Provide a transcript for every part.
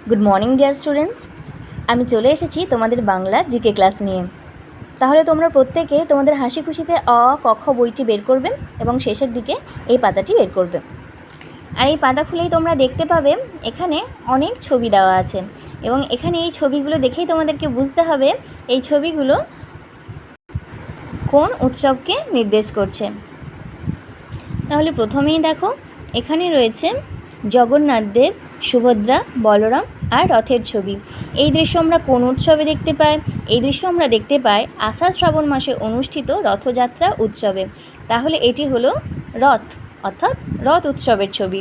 Good morning dear students, আমি চলে এসেছি তোমাদের বাংলা জিকে ক্লাস নিয়ে। তাহলে তোমরা প্রত্যেকে তোমাদের হাসি খুশিতে অ ক খ বইটি বের করবে এবং শেষের দিকে এই পাতাটি বের করবে। আর এই পাতা খুলেই তোমরা দেখতে পাবে এখানে অনেক ছবি দেওয়া আছে এবং এখানে এই ছবিগুলো দেখেই তোমাদেরকে বুঝতে হবে এই ছবিগুলো কোন উৎসবকে নির্দেশ করছে। তাহলে প্রথমেই দেখো এখানে রয়েছে জগন্নাথ দেব, সুভদ্রা, বলরাম আর রথের ছবি। এই দৃশ্য আমরা কোন উৎসবে দেখতে পাই? এই দৃশ্য আমরা দেখতে পাই আষাঢ় শ্রাবণ মাসে অনুষ্ঠিত রথযাত্রা উৎসবে। তাহলে এটি হলো রথ, অর্থাৎ রথ উৎসবের ছবি।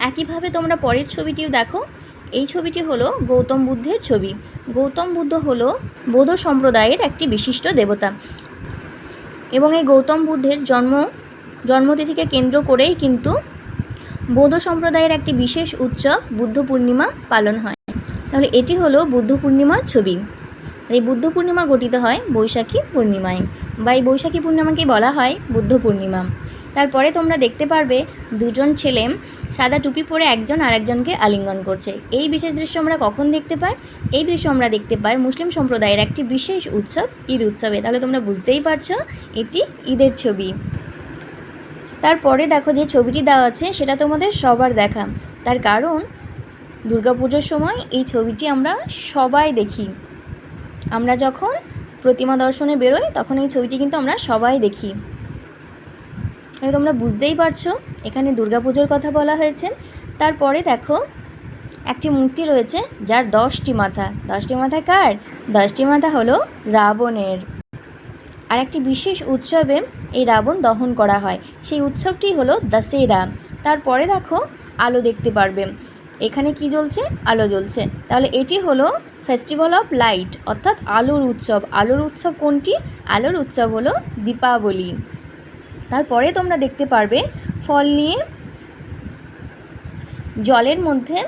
একইভাবে তোমরা পরের ছবিটিও দেখো। এই ছবিটি হলো গৌতম বুদ্ধের ছবি। গৌতম বুদ্ধ হলো বৌদ্ধ সম্প্রদায়ের একটি বিশিষ্ট দেবতা এবং এই গৌতম বুদ্ধের জন্মতিথিকে কেন্দ্র করেই কিন্তু বৌদ্ধ সম্প্রদায়ের একটি বিশেষ উৎসব বুদ্ধ পূর্ণিমা পালন হয়। তাহলে এটি হলো বুদ্ধ পূর্ণিমার ছবি। এই বুদ্ধ পূর্ণিমা গঠিত হয় বৈশাখী পূর্ণিমায়, বা এই বৈশাখী পূর্ণিমাকে বলা হয় বুদ্ধ পূর্ণিমা। তারপরে তোমরা দেখতে পারবে দুজন ছেলে সাদা টুপি পরে একজন আরেকজনকে আলিঙ্গন করছে। এই বিশেষ দৃশ্য আমরা কখন দেখতে পাই? এই দৃশ্য আমরা দেখতে পাই মুসলিম সম্প্রদায়ের একটি বিশেষ উৎসব ঈদ উৎসবে। তাহলে তোমরা বুঝতেই পারছো এটি ঈদের ছবি। তারপরে দেখো যে ছবিটি দেওয়া আছে সেটা তোমাদের সবার দেখা, তার কারণ দুর্গাপুজোর সময় এই ছবিটি আমরা সবাই দেখি। আমরা যখন প্রতিমা দর্শনে বেরোই তখন এই ছবিটি কিন্তু আমরা সবাই দেখি। তোমরা বুঝতেই পারছো এখানে দুর্গাপুজোর কথা বলা হয়েছে। তারপরে দেখো একটি মূর্তি রয়েছে যার 10টি মাথা। 10টি মাথা কার? 10টি মাথা হলো রাবণের। আর একটি বিশেষ উৎসবে এই রাবণ দহন করা হয়, সেই উৎসবটি হলো দশেরা। তারপরে দেখো আলো দেখতে পারবে, এখানে কি জ্বলছে? আলো জ্বলছে। তাহলে এটি হলো ফেস্টিভ্যাল অফ লাইট, অর্থাৎ আলোর উৎসব। আলোর উৎসব কোনটি? আলোর উৎসব হলো দীপাবলি। তারপরে তোমরা দেখতে পারবে ফল নিয়ে জলের মধ্যে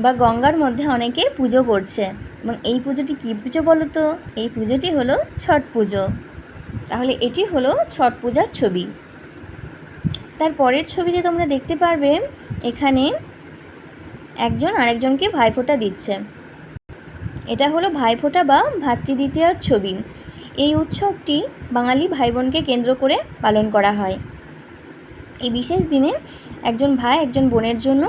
বা গঙ্গার মধ্যে অনেকে পুজো করছে এবং এই পুজোটি কী পুজো বলো তো? এই পুজোটি হলো ছট পুজো। তাহলে এটি হলো ছট পূজার ছবি। তারপরের ছবিতে তোমরা দেখতে পারবে এখানে একজন আরেকজনকে ভাইফোঁটা দিচ্ছে। এটা হলো ভাইফোঁটা বা ভাতৃদ্বিতীয়ার ছবি। এই উৎসবটি বাঙালি ভাই বোনকে কেন্দ্র করে পালন করা হয়। এই বিশেষ দিনে একজন ভাই একজন বোনের জন্য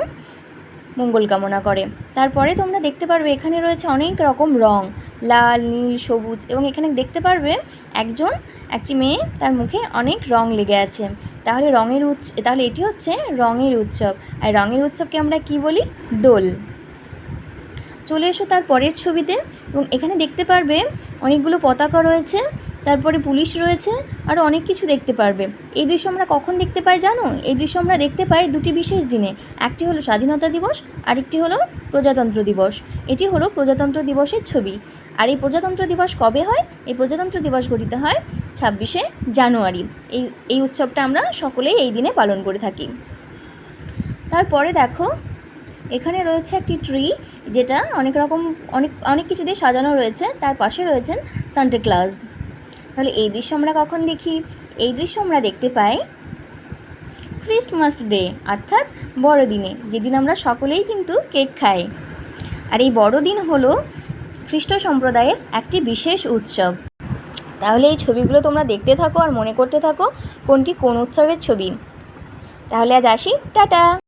মঙ্গল কামনা করে। তারপরে তোমরা দেখতে পারবে এখানে রয়েছে অনেক রকম রং, লাল, নীল, সবুজ, এবং এখানে দেখতে পারবে একটি মেয়ে তার মুখে অনেক রং লেগে আছে। তাহলে এটি হচ্ছে রঙের উৎসব। আর রঙের উৎসবকে আমরা কি বলি? দোল। চলে এসো তার পরের ছবিতে এবং এখানে দেখতে পারবে অনেকগুলো পতাকা রয়েছে, তারপরে পুলিশ রয়েছে, আরও অনেক কিছু দেখতে পারবে। এই দৃশ্য আমরা কখন দেখতে পাই জানো? এই দৃশ্য আমরা দেখতে পাই দুটি বিশেষ দিনে। একটি হলো স্বাধীনতা দিবস, আরেকটি হলো প্রজাতন্ত্র দিবস। এটি হলো প্রজাতন্ত্র দিবসের ছবি। আর এই প্রজাতন্ত্র দিবস কবে হয়? এই প্রজাতন্ত্র দিবস গঠিত হয় 26শে জানুয়ারি। এই উৎসবটা আমরা সকলেই এই দিনে পালন করে থাকি। তারপরে দেখো এখানে রয়েছে একটি ট্রি, যেটা অনেক কিছু দিয়ে সাজানো রয়েছে। তার পাশে রয়েছেন সান্টা ক্লজ। তাহলে এই দৃশ্য আমরা কখন দেখি? এই দৃশ্য আমরা দেখতে পাই ক্রিসমাস ডে, অর্থাৎ বড়দিনে, যেদিন আমরা সকলেই কিন্তু কেক খাই। আর এই বড়দিন হলো খ্রিস্ট সম্প্রদায়ের একটি বিশেষ উৎসব। তাহলে এই ছবিগুলো তোমরা দেখতে থাকো আর মনে করতে থাকো কোনটি কোন উৎসবের ছবি। তাহলে আজ আসি, টাটা।